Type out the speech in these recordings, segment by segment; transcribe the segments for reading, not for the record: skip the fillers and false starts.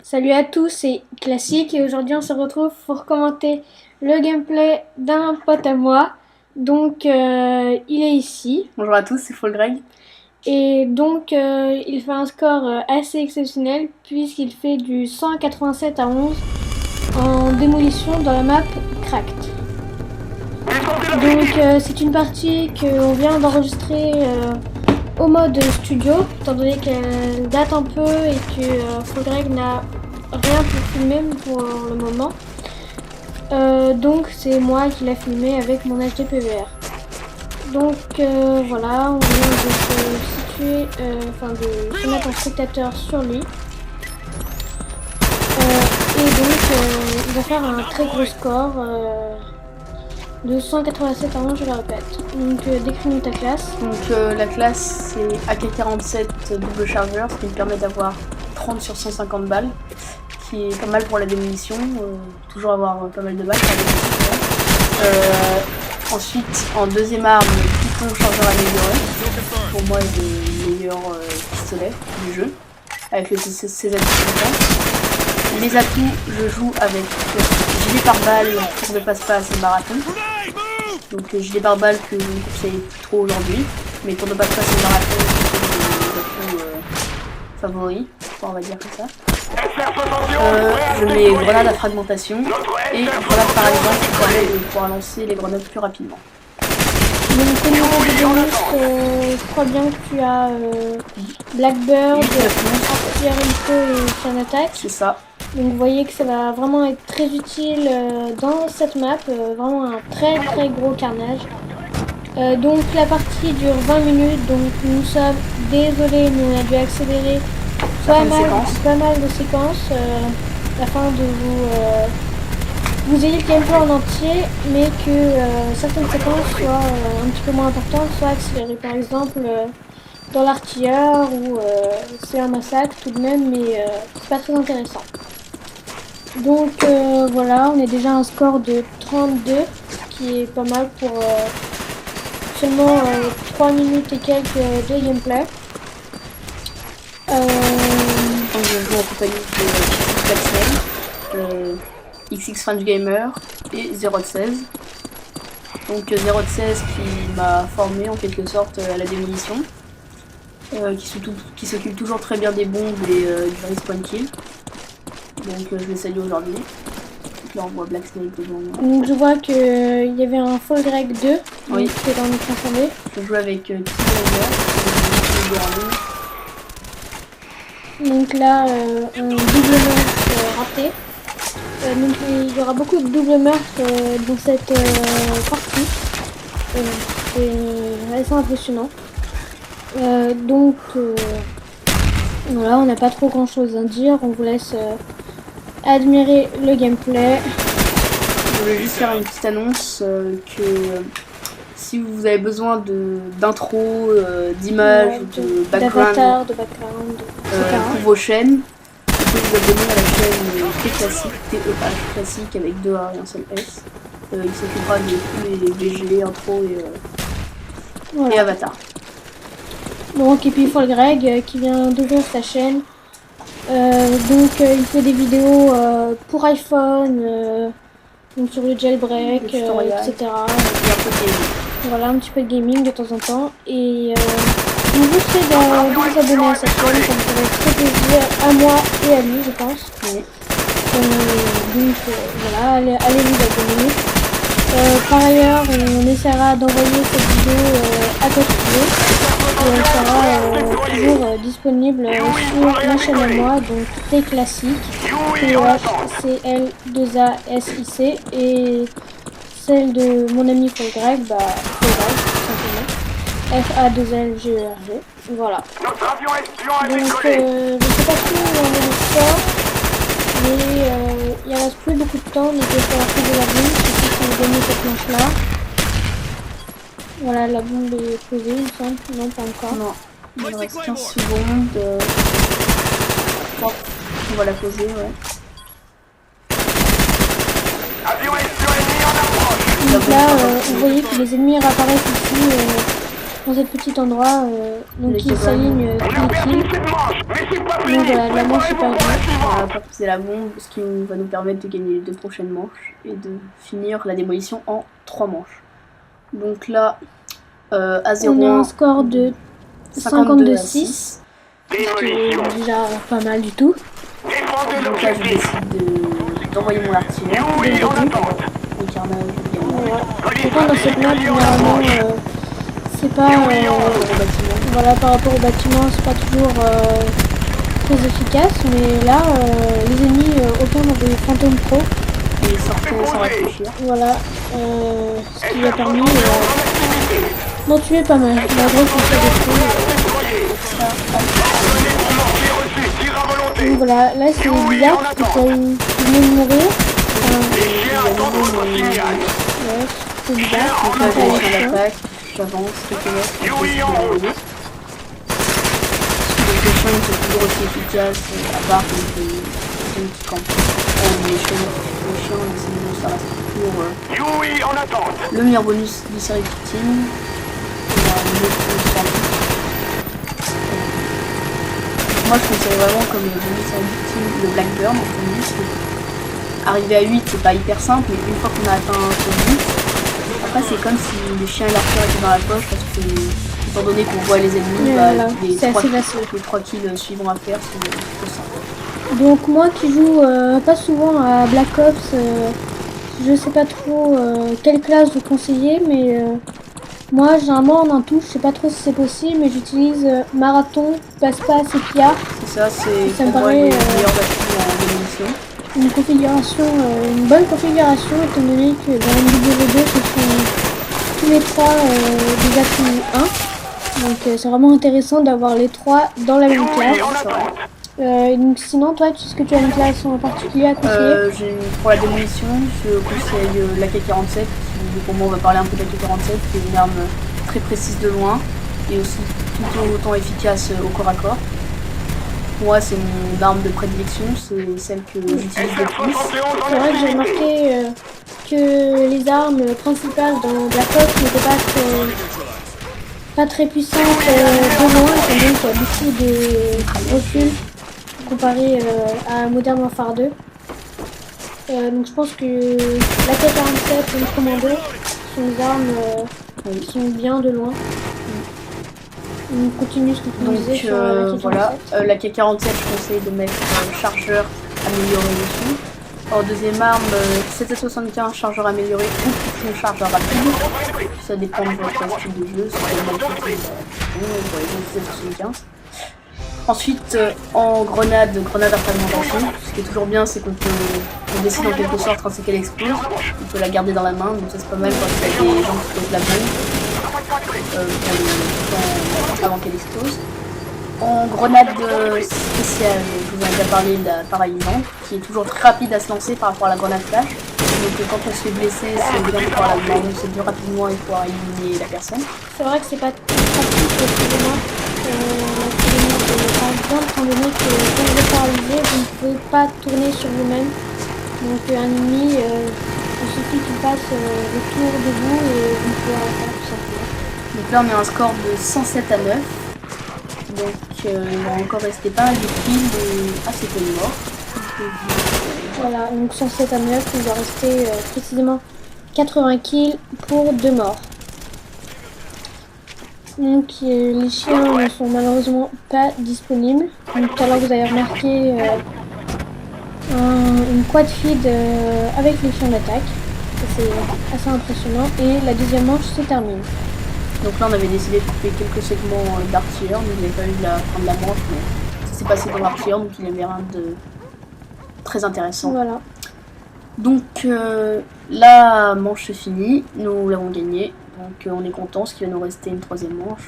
Salut à tous, c'est Classique et aujourd'hui on se retrouve pour commenter le gameplay d'un pote à moi. Donc il est ici. Bonjour à tous, c'est FallGreg. Et donc il fait un score assez exceptionnel puisqu'il fait du 187 à 11 en démolition dans la map Cracked. Donc c'est une partie qu'on vient d'enregistrer au mode studio, étant donné qu'elle date un peu et que FallGreg n'a rien pour filmer pour le moment. Donc c'est moi qui l'ai filmé avec mon HD PVR. Donc voilà, on vient de se situer, de se mettre en spectateur sur lui. Et donc il va faire un très gros score de 187 à 11, je le répète. Donc décris-nous ta classe. Donc la classe c'est AK-47 double chargeur, ce qui me permet d'avoir 30 sur 150 balles, qui est pas mal pour la démolition, toujours avoir pas mal de balles. Ensuite, en deuxième arme, Python chargeur amélioré, pour moi le meilleur pistolet du jeu, avec ses atouts. Les atouts, je joue avec gilet pare-balles pour ne passe-passe et marathon. Donc gilet pare-balles que je ne conseille plus trop aujourd'hui, mais pour ne pas passer le marathon, c'est mes atouts favoris, on va dire comme ça. Je mets grenade à fragmentation et grenade par exemple qui permet de pouvoir lancer les grenades plus rapidement. Donc au niveau des bonus, je crois bien que tu as Blackbird, Artillery Info et Chain Attack. C'est ça. Donc vous voyez que ça va vraiment être très utile dans cette map, vraiment un très gros carnage. Donc la partie dure 20 minutes, donc nous sommes désolés, nous on a dû accélérer pas mal de séquences afin de vous ayez le gameplay en entier, mais que certaines séquences soient un petit peu moins importantes, soit accélérées. Par exemple dans l'artilleur où c'est un massacre tout de même, mais c'est pas très intéressant. Donc voilà, on est déjà à un score de 32 qui est pas mal pour seulement 3 minutes et quelques de gameplay. Je joue en compagnie de XX French Gamer et 016. Donc 016 qui m'a formé en quelque sorte à la démolition, qui s'occupe toujours très bien des bombes et du respawn kill. Donc je les salue aujourd'hui. Là on voit Black Snake devant moi. Donc je vois qu'il y avait un FallGreg 2 oui. Qui est dans le transformé. Je joue avec Gamer. Donc là un double meurtre raté. Donc il y aura beaucoup de double meurtres dans cette partie. C'est assez impressionnant. Donc voilà, on n'a pas trop grand chose à dire, on vous laisse admirer le gameplay. Je voulais juste faire une petite annonce que si vous avez besoin d'intro, d'images, de background, pour vos chaînes, vous pouvez vous abonner à la chaîne T-Classique, TEH Classique avec 2 A et un seul S. Il s'occupera de tous les VG, intro et avatar. Donc et puis FallGreg qui vient d'ouvrir sa chaîne. Donc il fait des vidéos pour iPhone, donc sur le jailbreak, etc. Voilà, un petit peu de gaming de temps en temps. Et je vous prie de vous abonner à cette chaîne, ça me ferait très plaisir à moi et à lui, je pense. Oui. Donc voilà, allez vous abonner. Par ailleurs, on essaiera d'envoyer cette vidéo à continuer. Et elle sera toujours disponible sur ma chaîne à moi, donc T-Classique, THCL2ASIC, et celle de mon ami FallGreg, FallGreg tout simplement, FA2LGERG, voilà. Donc je sais pas si on en est le score, mais il reste plus beaucoup de temps, donc il va falloir trouver la bombe, c'est si on gagne cette manche là. Voilà, la bombe est posée, il me semble. Non, pas encore. Non, il reste 15 secondes. Bon, on va la poser, ouais. Donc là, vous voyez que les ennemis réapparaissent ici, dans ce petit endroit, donc ils s'alignent tous les kills. Donc voilà, la manche est perdue. On va pas poser la bombe, ce qui va nous permettre de gagner les 2 prochaines manches et de finir la démolition en 3 manches. Donc là, à 0, on a un score de 52-6, ce qui est déjà pas mal du tout. Donc là, je décide d'envoyer mon artilleur. Le carnage, Pourtant, dans cette map, généralement, c'est pas... voilà, par rapport au bâtiment, c'est pas toujours très efficace, mais là, les ennemis, aucun n'a des fantômes pro. Et sortant sans réfléchir. Voilà, ce qui lui a permis d'en tuer pas mal. Malgré qu'il s'est détruit. Donc voilà, là c'est bizarre parce qu'il venait de mourir. Ouais, c'est bizarre. Donc là, j'ai l'attaque, j'avance, quelques mètres, et puis je vais donc les chiens sont toujours aussi efficaces, à part les qui campent. Les chiens, c'est mieux sur la structure. Le meilleur bonus du série victime. Moi je conseille vraiment comme le bonus série victime le Blackburn en bonus. Arriver à 8 c'est pas hyper simple, mais une fois qu'on a atteint ce 8, après c'est comme si les chiens et l'archère étaient dans la poche parce que étant donné qu'on voit les ennemis, voilà, les 3 kills suivants à faire c'est trop simple. Donc moi qui joue pas souvent à Black Ops, je sais pas trop quelle classe vous conseillez, mais moi généralement en un touche, je sais pas trop si c'est possible, mais j'utilise Marathon, Passe-Passe et Pillard. C'est ça, c'est me pour moi paraît les meilleurs atouts en démolition. Une configuration, une bonne configuration, étant donné que dans MW2 ce sont tous les 3 des atouts 1. Donc c'est vraiment intéressant d'avoir les 3 dans la même classe. Donc sinon toi, est-ce que tu as une classe en particulier à conseiller? Pour la démolition, je conseille l'AK-47, qui pour moi on va parler un peu de l'AK-47, qui est une arme très précise de loin et aussi tout autant efficace au corps à corps. Moi c'est mon arme de prédilection, c'est celle que j'utilise le plus. C'est vrai que j'ai remarqué que les armes principales dans Black Ops n'étaient pas très puissantes de loin, étant donné qu'il y a beaucoup de recul comparé à Modern Warfare 2. Donc je pense que l'AK-47 et le Commando sont des armes qui sont bien de loin. On continue ce que tu disais sur l'AK-47. Voilà, l'AK-47 je conseille de mettre chargeur amélioré dessus. En deuxième arme, 775 chargeur amélioré ou un chargeur rapide. Ça dépend de votre style de jeu, c'est le même pour les 775. Ensuite, en grenade à fragmentation, ce qui est toujours bien, c'est qu'on décide en quelque sorte quand c'est qu'elle explose, on peut la garder dans la main, donc ça c'est pas mal quand il y a des gens qui posent la bombe avant qu'elle explose. En grenade spéciale, je vous en ai déjà parlé de la paralysante, qui est toujours très rapide à se lancer par rapport à la grenade flash. Donc quand on se fait blesser, c'est bien de pouvoir la lancer plus rapidement et pouvoir éliminer la personne. C'est vrai que c'est pas pratique excusez-moi. Par exemple, étant donné que quand vous êtes paralysé, vous ne pouvez pas tourner sur vous-même. Donc un ennemi, il suffit qu'il passe le tour de vous et vous ne pouvez rien faire tout simplement. Donc là on est à un score de 107 à 9. Donc il va encore rester pas mal de kills et assez peu de morts. Voilà, donc 107 à 9, il va rester précisément 80 kills pour 2 morts. Donc les chiens ne sont malheureusement pas disponibles. Donc tout à l'heure vous avez remarqué une quad feed avec les chiens d'attaque. C'est assez impressionnant. Et la deuxième manche se termine. Donc là on avait décidé de couper quelques segments d'artilleur, donc vous n'avez pas eu la fin de la manche, mais ça s'est passé dans l'artilleur, donc il n'y avait rien de très intéressant. Voilà. Donc la manche est finie, nous l'avons gagnée, donc on est content, ce qui va nous rester une troisième manche.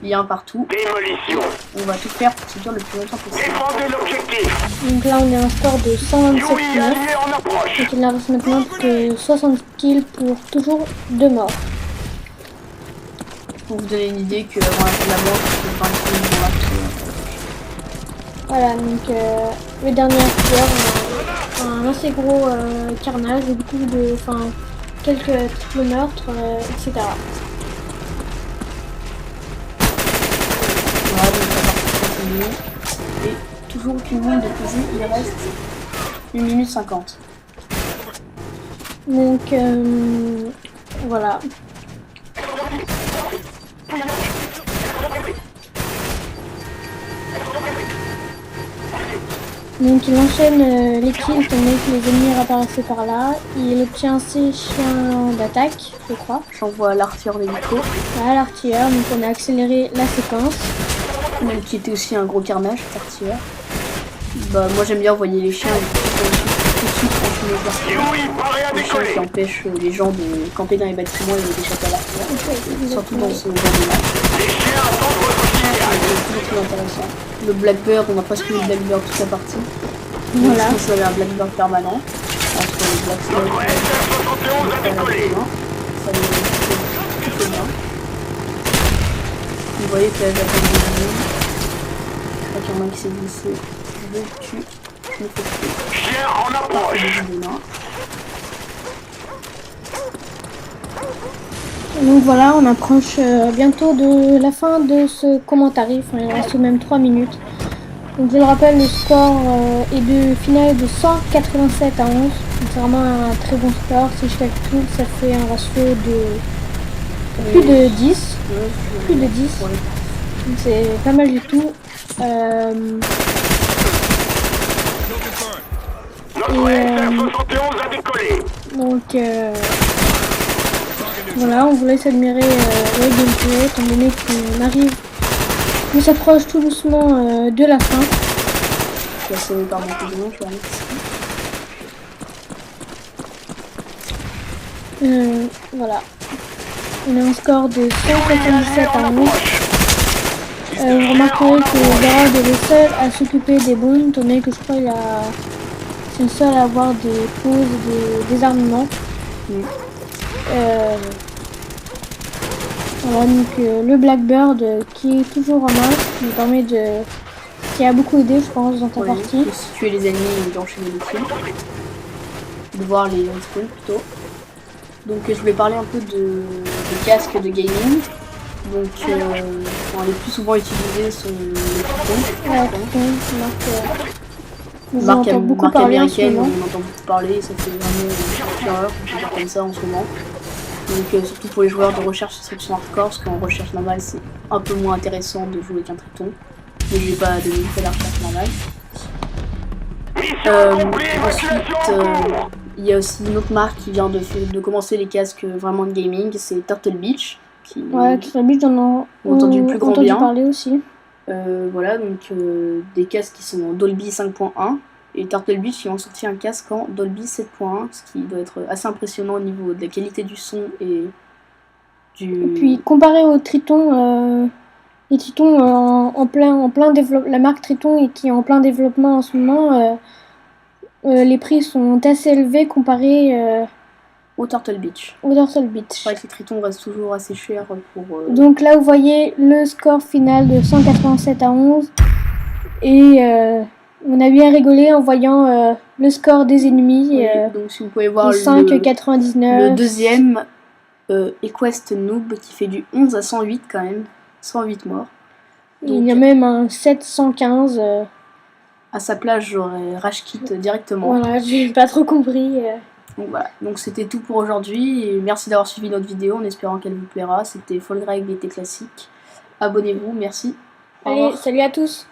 Il y a un partout. Démolition. On va tout faire pour se dire le plus longtemps possible. Défendez l'objectif. Donc là on est à un score de 127 Oui, kills. allié en approche. Donc il en reste maintenant que 60 kills pour toujours 2 morts. Pour vous donner une idée que avant la fin de la manche, c'est 20 kills dans l'artilleur. Voilà, donc le dernier acteur a un assez gros carnage, beaucoup de, quelques triples meurtres, etc. Voilà, donc la partie continue. Et toujours aucune bombe de posée, il reste 1 minute 50. Donc voilà. Donc il enchaîne les kills étant donné que les ennemis réapparaissaient par là. Il obtient 6 chiens d'attaque, je crois. J'envoie l'artilleur d'hélico, Voilà l'artilleur, donc on a accéléré la séquence. donc qui était aussi un gros carnage, cet artilleur. Bah moi j'aime bien envoyer les chiens tout de suite quand je me vois. Les chiens qui empêchent les gens de camper dans les bâtiments et d'échapper à l'artilleur. Surtout dans ce genre de match. C'est toujours très intéressant. Le Blackbird, on a presque eu le Blackbird toute la partie. Voilà. Donc, ça avait un Blackbird permanent. Entre le Black Snake et le Blackbird. Ça me plutôt bien. Vous voyez que là j'attends des ennemis. Je crois qu'il y en a un qui s'est glissé. Je le tue. Je me fais tuer. Chien en approche. Donc voilà, on approche bientôt de la fin de ce commentaire. Enfin, il reste même 3 minutes. Donc je le rappelle, le score est de finale de 187 à 11. Donc c'est vraiment un très bon score. Si je calcule, ça fait un ratio de plus de 10. Plus de 10. Donc c'est pas mal du tout. Notre FR-71 a décollé. Donc voilà, on vous laisse admirer le gameplay, étant donné qu'on s'approche tout doucement de la fin. Je suis assez par mon cousin, je vais aller Voilà. On a un score de 177 à 11. Vous remarquerez que Gerald est le seul à s'occuper des bombes, étant donné que je crois qu'il c'est le seul à avoir des pauses, des désarmements. Voilà, donc le Blackbird qui est toujours en main, qui a beaucoup aidé, je pense, dans ta partie. De tuer les ennemis et d'enchaîner les kills. De voir les respawns plutôt. Donc je voulais parler un peu de casques de gaming. Donc les plus souvent utilisés sont les Tritons. Ouais, Marque américaine, on entend beaucoup parler, ça fait vraiment fureur, je vais dire comme ça en ce moment. Donc surtout pour les joueurs de recherche instruction hardcore, parce qu'en recherche normale c'est un peu moins intéressant de jouer qu'un Triton. Mais je vais pas donner une fois la recherche normale. Ensuite, il y a aussi une autre marque qui vient de commencer les casques vraiment de gaming, c'est Turtle Beach. Ouais, Turtle Beach, j'en ai entendu le plus grand bien. Parler aussi. Voilà, donc des casques qui sont en Dolby 5.1 et Turtle Beach qui ont sorti un casque en Dolby 7.1, ce qui doit être assez impressionnant au niveau de la qualité du son et du... Et puis comparé aux Tritons, les Tritons en plein développement, la marque Triton qui est en plein développement en ce moment, les prix sont assez élevés comparé au Turtle Beach. C'est vrai que les Tritons restent toujours assez chers pour... Donc là vous voyez le score final de 187 à 11 et on a bien rigolé en voyant le score des ennemis. Oui, donc si vous pouvez voir 5,99. Le deuxième Equest Noob qui fait du 11 à 108 quand même, 108 morts. Donc, il y a même un 715. À sa place j'aurais rage quit directement. Voilà, j'ai pas trop compris. Donc voilà, donc c'était tout pour aujourd'hui et merci d'avoir suivi notre vidéo en espérant qu'elle vous plaira. C'était Fall Guy BT Classique. Abonnez-vous, merci. Allez, salut à tous.